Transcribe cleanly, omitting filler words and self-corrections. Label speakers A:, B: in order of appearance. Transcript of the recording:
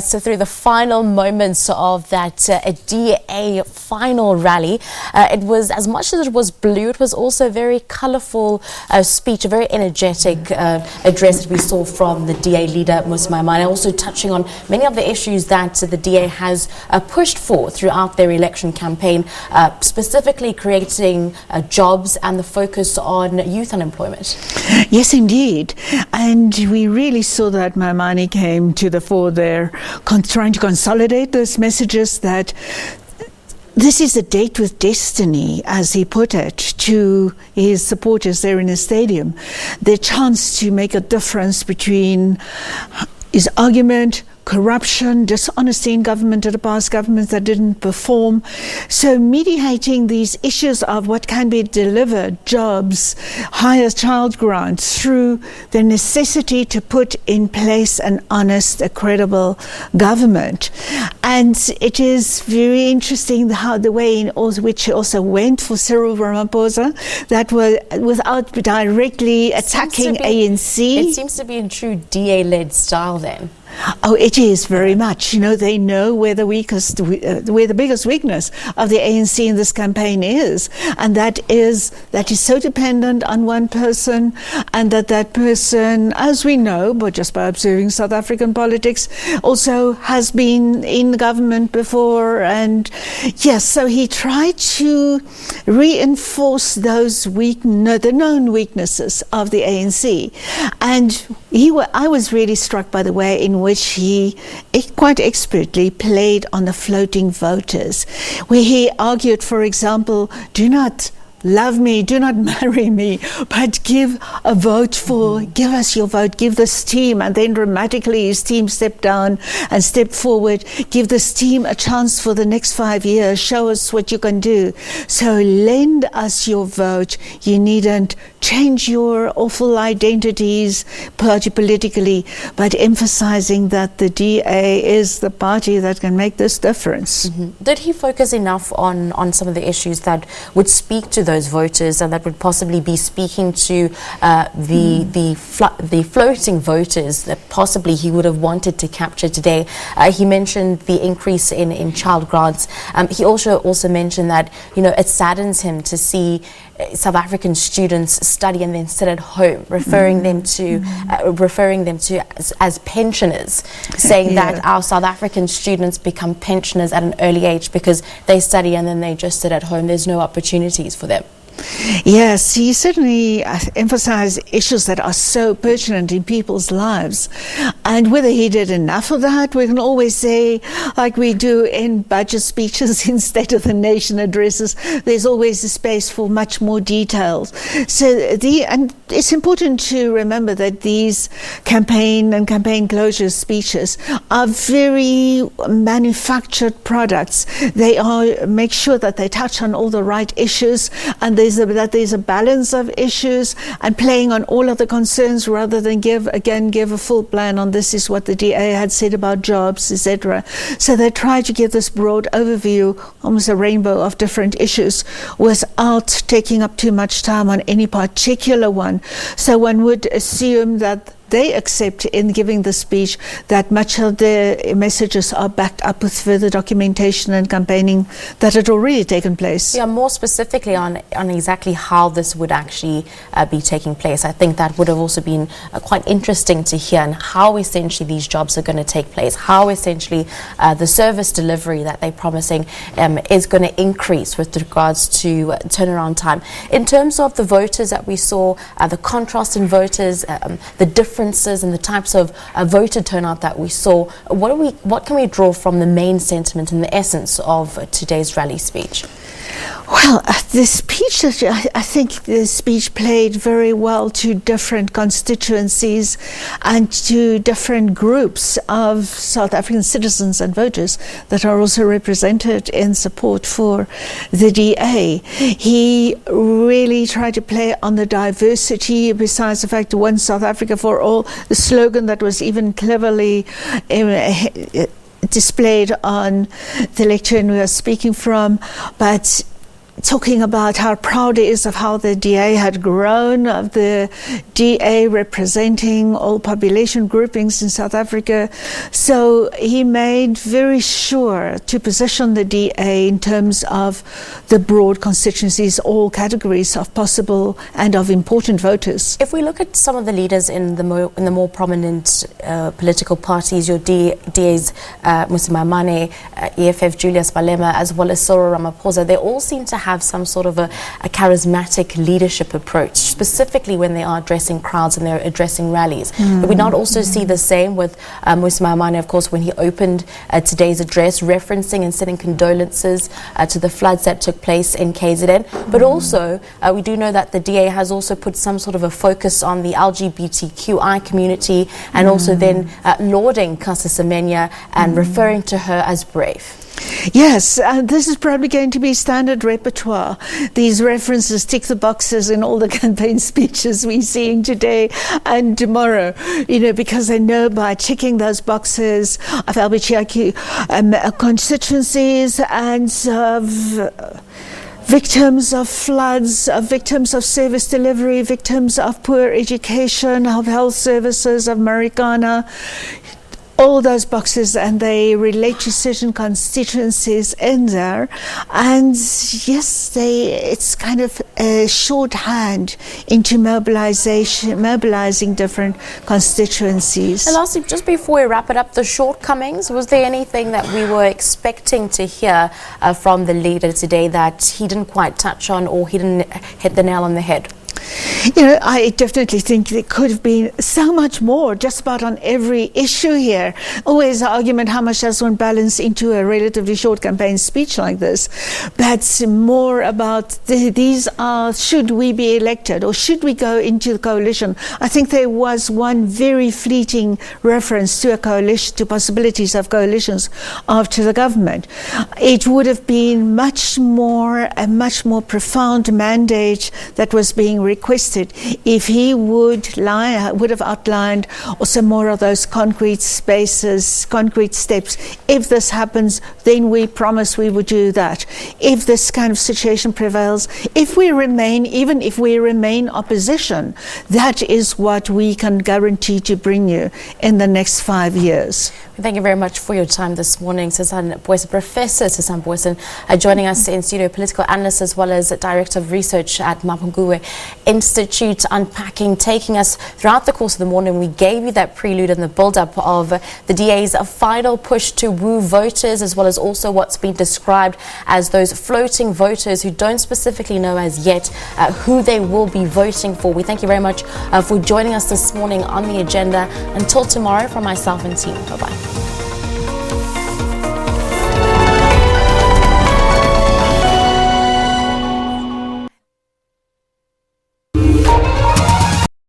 A: So through the final moments of that DA final rally, it was, as much as it was blue, it was also a very colourful speech, a very energetic address that we saw from the DA leader, Prof Maimane, also touching on many of the issues that the DA has pushed for throughout their election campaign, specifically creating jobs and the focus on youth unemployment.
B: Yes, indeed. And we really saw that Maimane came to the fore there, trying to consolidate those messages that this is a date with destiny, as he put it, to his supporters there in the stadium. The chance to make a difference between his argument, corruption, dishonesty in government, of the past governments that didn't perform. So mediating these issues of what can be delivered, jobs, higher child grants, through the necessity to put in place an honest, a credible government. And it is very interesting how the way in which it also went for Cyril Ramaphosa, that was without directly attacking ANC.
A: It seems to be in true DA-led style then.
B: Oh, it is very much. You know, they know where the biggest weakness of the ANC in this campaign is, and that is so dependent on one person, and that person, as we know, but just by observing South African politics, also has been in government before. And yes, so he tried to reinforce those the known weaknesses of the ANC, and I was really struck by the way in which he quite expertly played on the floating voters, where he argued, for example, do not love me, do not marry me, but give a vote for, give us your vote, give this team. And then dramatically his team stepped down and stepped forward, give this team a chance for the next 5 years, show us what you can do. So lend us your vote. You needn't change your awful identities politically, but emphasizing that the DA is the party that can make this difference.
A: Did he focus enough on some of the issues that would speak to those voters and that would possibly be speaking to the floating voters that possibly he would have wanted to capture today? He mentioned the increase in child grants. He also mentioned that, you know, it saddens him to see South African students study and then sit at home, referring them to as pensioners, saying that our South African students become pensioners at an early age because they study and then they just sit at home. There's no opportunities for them.
B: Yes, he certainly emphasized issues that are so pertinent in people's lives. And whether he did enough of that, we can always say, like we do in budget speeches in State of the Nation addresses, there's always a space for much more details. And it's important to remember that these campaign and campaign closure speeches are very manufactured products. They make sure that they touch on all the right issues, and that there's a balance of issues and playing on all of the concerns rather than give a full plan on this is what the DA had said about jobs, etc. So they try to give this broad overview, almost a rainbow of different issues, without taking up too much time on any particular one. So one would assume that they accept in giving the speech that much of the messages are backed up with further documentation and campaigning that had already taken place.
A: Yeah, more specifically on exactly how this would actually be taking place. I think that would have also been quite interesting to hear, and how essentially these jobs are going to take place, how essentially the service delivery that they're promising is going to increase with regards to turnaround time. In terms of the voters that we saw, the contrast in voters, the differences and the types of voter turnout that we saw, what can we draw from the main sentiment and the essence of today's rally speech?
B: Well, the speech, I think the speech played very well to different constituencies and to different groups of South African citizens and voters that are also represented in support for the DA. He really tried to play on the diversity, besides the fact one South Africa for all, the slogan that was even cleverly displayed on the lectern we are speaking from, but talking about how proud he is of how the DA had grown, of the DA representing all population groupings in South Africa. So he made very sure to position the DA in terms of the broad constituencies, all categories of possible and of important voters.
A: If we look at some of the leaders in the more prominent political parties, your DAs, Musi Maimane, EFF Julius Malema, as well as Cyril Ramaphosa, they all seem to have some sort of a charismatic leadership approach, specifically when they are addressing crowds and they're addressing rallies. Did we not also see the same with Musi Maimane, of course, when he opened today's address, referencing and sending condolences to the floods that took place in KZN? But also, we do know that the DA has also put some sort of a focus on the LGBTQI community, and also then lauding Caster Semenya and referring to her as brave.
B: Yes, this is probably going to be standard repertoire. These references tick the boxes in all the campaign speeches we're seeing today and tomorrow, because they know by ticking those boxes of LGBTQ constituencies and victims of floods, victims of service delivery, victims of poor education, of health services, of Marikana, all those boxes, and they relate to certain constituencies in there. And yes, it's kind of a shorthand into mobilizing different constituencies.
A: And lastly, just before we wrap it up, the shortcomings, was there anything that we were expecting to hear from the leader today that he didn't quite touch on, or he didn't hit the nail on the head?
B: I definitely think there could have been so much more just about on every issue here. Always the argument, how much does one balance into a relatively short campaign speech like this? That's more about these are, should we be elected or should we go into the coalition? I think there was one very fleeting reference to a coalition, to possibilities of coalitions after the government. It would have been a much more profound mandate that was being requested if he would have outlined also more of those concrete spaces, concrete steps. If this happens, then we promise we would do that. If this kind of situation prevails, even if we remain opposition, that is what we can guarantee to bring you in the next 5 years.
A: Thank you very much for your time this morning, Susan Booysen, Professor Susan Booysen, joining us in studio, political analyst as well as Director of Research at Mapungubwe Institute, unpacking, taking us throughout the course of the morning. We gave you that prelude and the build-up of the DA's final push to woo voters, as well as also what's been described as those floating voters who don't specifically know as yet who they will be voting for. We thank you very much for joining us this morning on The Agenda. Until tomorrow, from myself and team, bye-bye.